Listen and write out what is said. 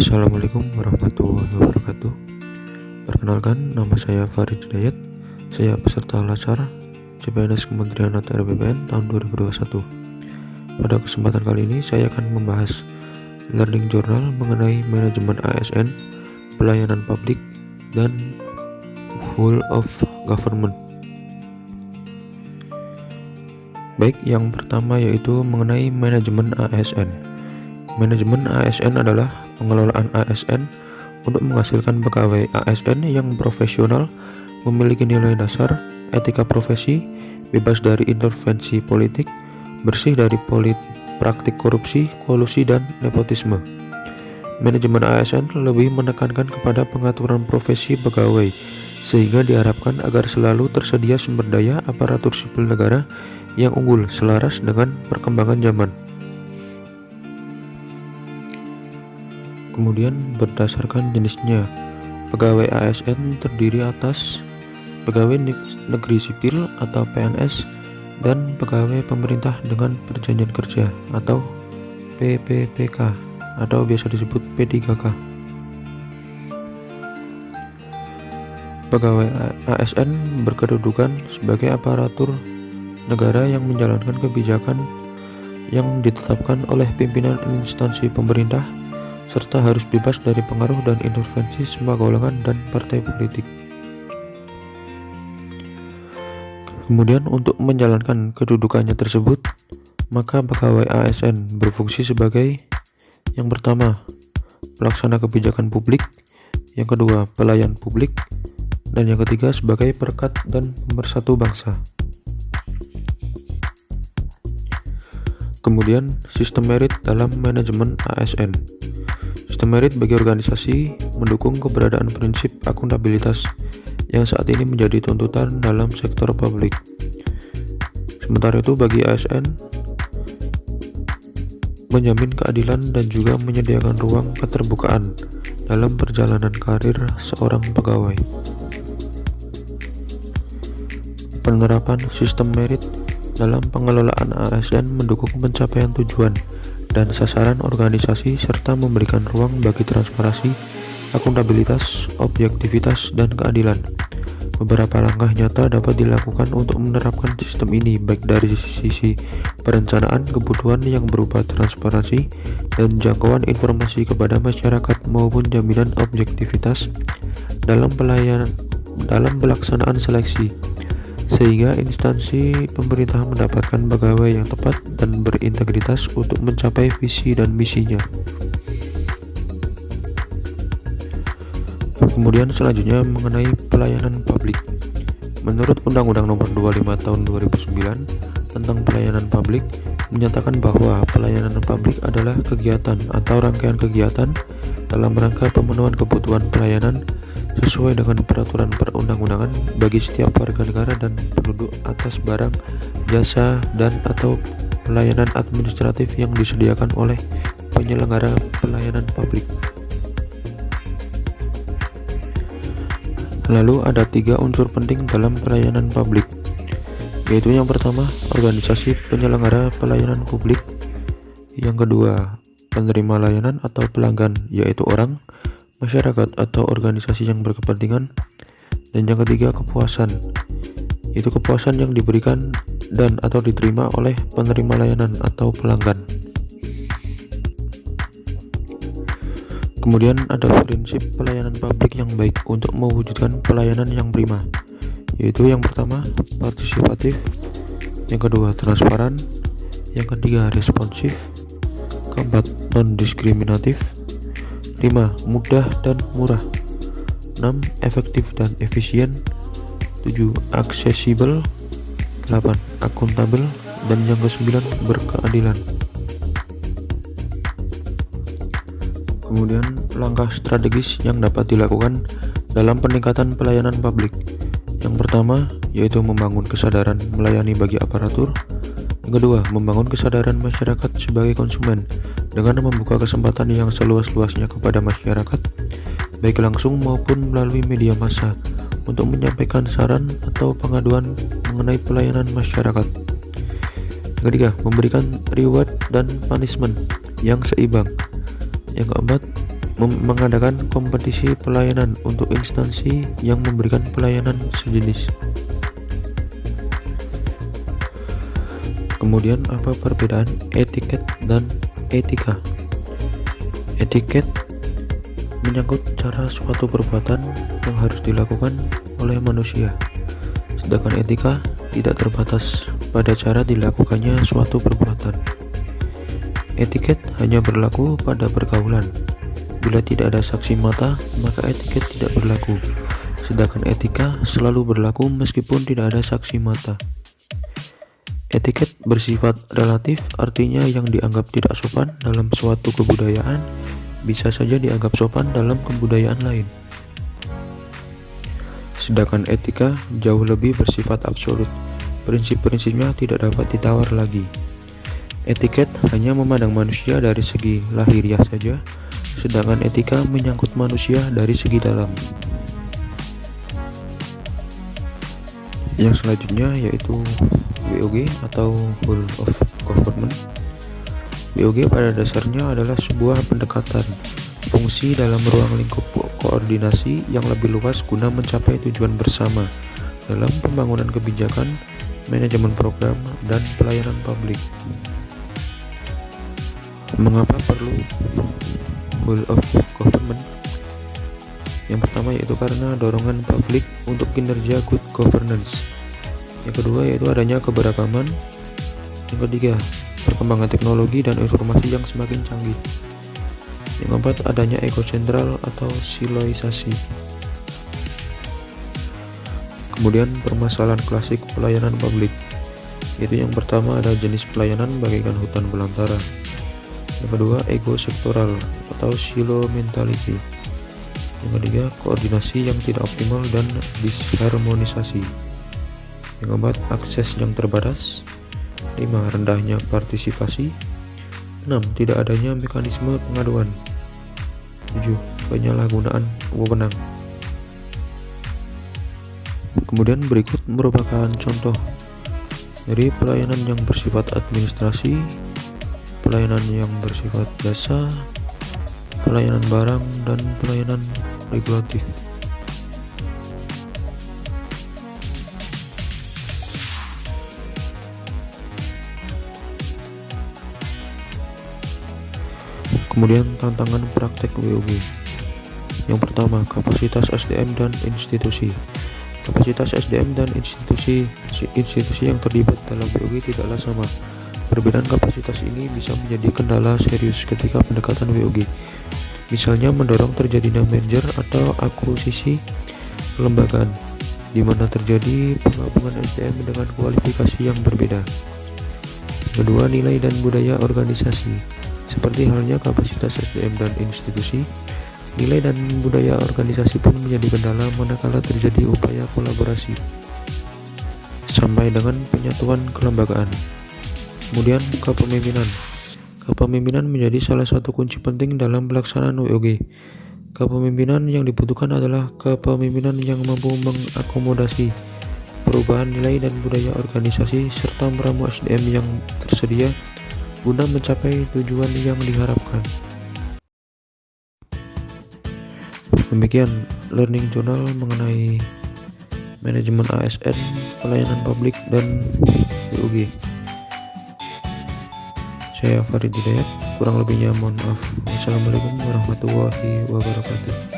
Assalamualaikum warahmatullahi wabarakatuh. Perkenalkan, nama saya Farid Hidayat. Saya peserta Latsar CPNS Kementerian Atr BPN tahun 2021. Pada kesempatan kali ini saya akan membahas learning journal mengenai manajemen ASN, pelayanan publik, dan whole of government. Baik, yang pertama yaitu mengenai manajemen ASN. Manajemen ASN adalah pengelolaan ASN untuk menghasilkan pegawai ASN yang profesional, memiliki nilai dasar, etika profesi, bebas dari intervensi politik, bersih dari praktik korupsi, kolusi, dan nepotisme. Manajemen ASN lebih menekankan kepada pengaturan profesi pegawai, sehingga diharapkan agar selalu tersedia sumber daya aparatur sipil negara yang unggul selaras dengan perkembangan zaman. Kemudian berdasarkan jenisnya, pegawai ASN terdiri atas pegawai negeri sipil atau PNS dan pegawai pemerintah dengan perjanjian kerja atau PPPK atau biasa disebut P3K. Pegawai ASN berkedudukan sebagai aparatur negara yang menjalankan kebijakan yang ditetapkan oleh pimpinan instansi pemerintah, serta harus bebas dari pengaruh dan intervensi semua golongan dan partai politik. Kemudian untuk menjalankan kedudukannya tersebut, maka pegawai ASN berfungsi sebagai yang pertama, pelaksana kebijakan publik, yang kedua, pelayan publik, dan yang ketiga sebagai perekat dan pemersatu bangsa. Kemudian sistem merit dalam manajemen ASN. Sistem merit bagi organisasi mendukung keberadaan prinsip akuntabilitas yang saat ini menjadi tuntutan dalam sektor publik. Sementara itu bagi ASN menjamin keadilan dan juga menyediakan ruang keterbukaan dalam perjalanan karir seorang pegawai. Penerapan sistem merit dalam pengelolaan ASN mendukung pencapaian tujuan dan sasaran organisasi serta memberikan ruang bagi transparansi, akuntabilitas, objektivitas, dan keadilan. Beberapa langkah nyata dapat dilakukan untuk menerapkan sistem ini, baik dari sisi perencanaan kebutuhan yang berupa transparansi dan jangkauan informasi kepada masyarakat maupun jaminan objektivitas dalam pelaksanaan seleksi, sehingga instansi pemerintah mendapatkan pegawai yang tepat dan berintegritas untuk mencapai visi dan misinya. Kemudian selanjutnya mengenai pelayanan publik. Menurut Undang-Undang Nomor 25 Tahun 2009 tentang pelayanan publik menyatakan bahwa pelayanan publik adalah kegiatan atau rangkaian kegiatan dalam rangka pemenuhan kebutuhan pelayanan sesuai dengan peraturan perundang-undangan bagi setiap warga negara dan penduduk atas barang, jasa, dan atau pelayanan administratif yang disediakan oleh penyelenggara pelayanan publik. Lalu ada 3 unsur penting dalam pelayanan publik, yaitu yang pertama, organisasi penyelenggara pelayanan publik, yang kedua, penerima layanan atau pelanggan, yaitu orang, masyarakat atau organisasi yang berkepentingan, dan yang ketiga kepuasan, yaitu kepuasan yang diberikan dan atau diterima oleh penerima layanan atau pelanggan. Kemudian ada prinsip pelayanan publik yang baik untuk mewujudkan pelayanan yang prima, yaitu yang pertama partisipatif, yang kedua transparan, yang ketiga responsif, keempat non-diskriminatif, 5. Mudah dan murah, 6. Efektif dan efisien, 7. Aksesibel, 8. Akuntabel, dan yang ke-9 berkeadilan. Kemudian langkah strategis yang dapat dilakukan dalam peningkatan pelayanan publik. Yang pertama yaitu membangun kesadaran melayani bagi aparatur. Yang kedua, membangun kesadaran masyarakat sebagai konsumen dengan membuka kesempatan yang seluas-luasnya kepada masyarakat, baik langsung maupun melalui media massa, untuk menyampaikan saran atau pengaduan mengenai pelayanan masyarakat. Yang ketiga, memberikan reward dan punishment yang seimbang. Yang keempat, mengadakan kompetisi pelayanan untuk instansi yang memberikan pelayanan sejenis. Kemudian apa perbedaan etiket dan etika? Etiket menyangkut cara suatu perbuatan yang harus dilakukan oleh manusia, sedangkan etika tidak terbatas pada cara dilakukannya suatu perbuatan. Etiket hanya berlaku pada pergaulan. Bila tidak ada saksi mata, maka etiket tidak berlaku, sedangkan etika selalu berlaku meskipun tidak ada saksi mata. Etiket bersifat relatif, artinya yang dianggap tidak sopan dalam suatu kebudayaan bisa saja dianggap sopan dalam kebudayaan lain. Sedangkan etika jauh lebih bersifat absolut. Prinsip-prinsipnya tidak dapat ditawar lagi. Etiket hanya memandang manusia dari segi lahiriah saja, sedangkan etika menyangkut manusia dari segi dalam. Yang selanjutnya yaitu WOG atau Whole of Government. WOG pada dasarnya adalah sebuah pendekatan fungsi dalam ruang lingkup koordinasi yang lebih luas guna mencapai tujuan bersama dalam pembangunan kebijakan, manajemen program, dan pelayanan publik. Mengapa perlu Whole of Government? Yang pertama yaitu karena dorongan publik untuk kinerja good governance. Yang kedua yaitu adanya keberagaman. Yang ketiga, perkembangan teknologi dan informasi yang semakin canggih. Yang keempat, adanya egosentral atau siloisasi. Kemudian permasalahan klasik pelayanan publik, yaitu yang pertama ada jenis pelayanan bagaikan hutan belantara. Yang kedua, ego sektoral atau silo mentality. Yang ketiga, koordinasi yang tidak optimal dan disharmonisasi. Yang keempat, akses yang terbatas. 5. Rendahnya partisipasi. 6. Tidak adanya mekanisme pengaduan. 7. Penyalahgunaan wewenang. Kemudian berikut merupakan contoh dari pelayanan yang bersifat administrasi, pelayanan yang bersifat jasa, pelayanan barang, dan pelayanan regulatif. Kemudian tantangan praktek WOG. Yang pertama, kapasitas SDM dan institusi. Kapasitas SDM dan institusi yang terlibat dalam WOG tidaklah sama. Perbedaan kapasitas ini bisa menjadi kendala serius ketika pendekatan WOG. Misalnya mendorong terjadinya merger atau akuisisi kelembagaan, di mana terjadi penggabungan SDM dengan kualifikasi yang berbeda. Kedua, nilai dan budaya organisasi. Seperti halnya kapasitas SDM dan institusi, nilai dan budaya organisasi pun menjadi kendala manakala terjadi upaya kolaborasi sampai dengan penyatuan kelembagaan. Kemudian kepemimpinan. Kepemimpinan menjadi salah satu kunci penting dalam pelaksanaan WOG. Kepemimpinan yang dibutuhkan adalah kepemimpinan yang mampu mengakomodasi perubahan nilai dan budaya organisasi serta meramu SDM yang tersedia guna mencapai tujuan yang diharapkan. Demikian learning journal mengenai manajemen ASN, pelayanan publik, dan WOG. Saya Farid Hidayat, kurang lebihnya mohon maaf. Wassalamualaikum warahmatullahi wabarakatuh.